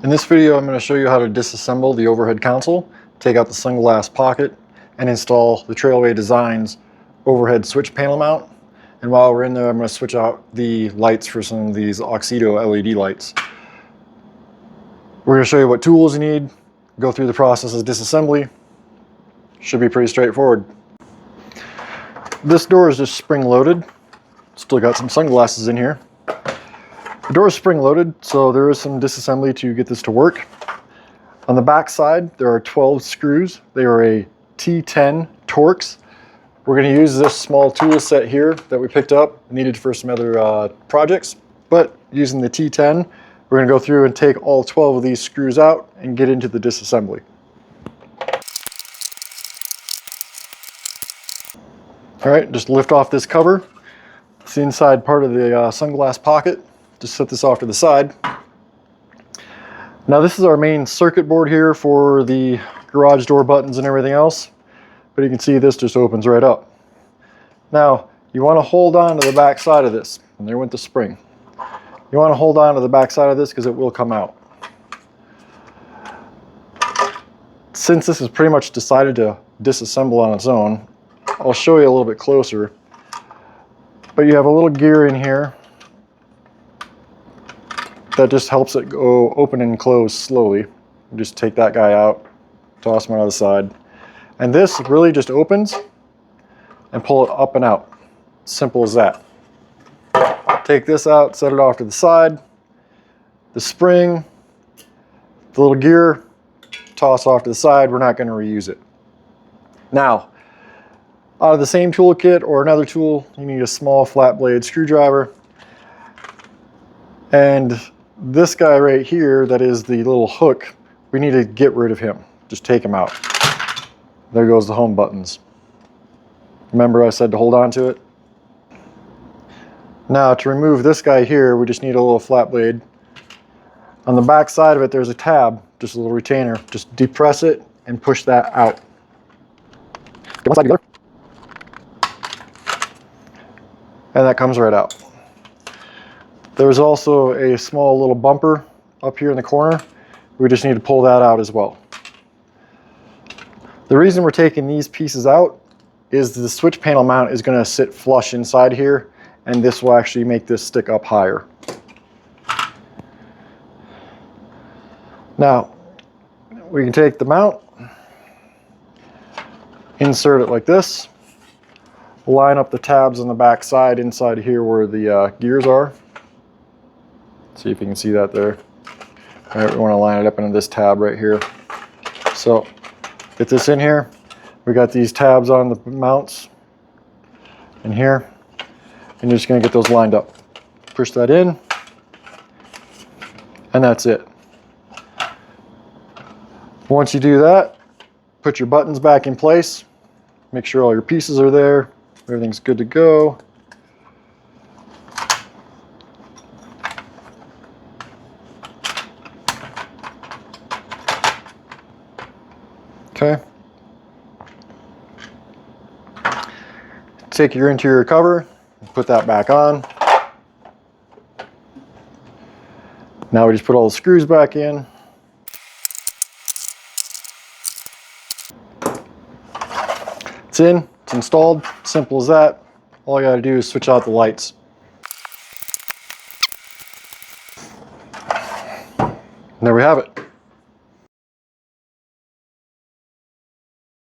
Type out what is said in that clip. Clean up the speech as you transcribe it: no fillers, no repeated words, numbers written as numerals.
In this video, I'm going to show you how to disassemble the overhead console, take out the sunglass pocket, and install the Trailway Designs overhead switch panel mount. And while we're in there, I'm going to switch out the lights for some of these Oxido LED lights. We're going to show you what tools you need, go through the process of disassembly. Should be pretty straightforward. This door is just spring-loaded. Still got some sunglasses in here. The door is spring-loaded, so there is some disassembly to get this to work. On the back side, there are 12 screws. They are a T10 Torx. We're going to use this small tool set here that we picked up, needed for some other projects. But using the T10, we're going to go through and take all 12 of these screws out and get into the disassembly. All right, just lift off this cover. It's the inside part of the sunglass pocket. Just set this off to the side. Now this is our main circuit board here for the garage door buttons and everything else. But you can see this just opens right up. Now you want to hold on to the back side of this. And there went the spring. You want to hold on to the back side of this because it will come out. Since this is pretty much decided to disassemble on its own, I'll show you a little bit closer. But you have a little gear in here that just helps it go open and close slowly. You just take that guy out, toss him on the side. And this really just opens and pull it up and out. Simple as that. Take this out, set it off to the side. The spring, the little gear, toss off to the side. We're not going to reuse it. Now, out of the same toolkit or another tool, you need a small flat blade screwdriver. And this guy right here, that is the little hook, we need to get rid of him. Just take him out. There goes the home buttons. Remember I said to hold on to it? Now to remove this guy here, we just need a little flat blade. On the back side of it, there's a tab, just a little retainer. Just depress it and push that out. Get one side together. And that comes right out. There's also a small little bumper up here in the corner. We just need to pull that out as well. The reason we're taking these pieces out is the switch panel mount is going to sit flush inside here, and this will actually make this stick up higher. Now, we can take the mount, insert it like this, line up the tabs on the back side inside here where the gears are. See if you can see that there. All right, we want to line it up into this tab right here. So get this in here. We got these tabs on the mounts in here, and you're just going to get those lined up. Push that in, and that's it. Once you do that, put your buttons back in place. Make sure all your pieces are there. Everything's good to go. Okay. Take your interior cover, put that back on. Now we just put all the screws back in. It's in, it's installed, simple as that. All I gotta do is switch out the lights. And there we have it.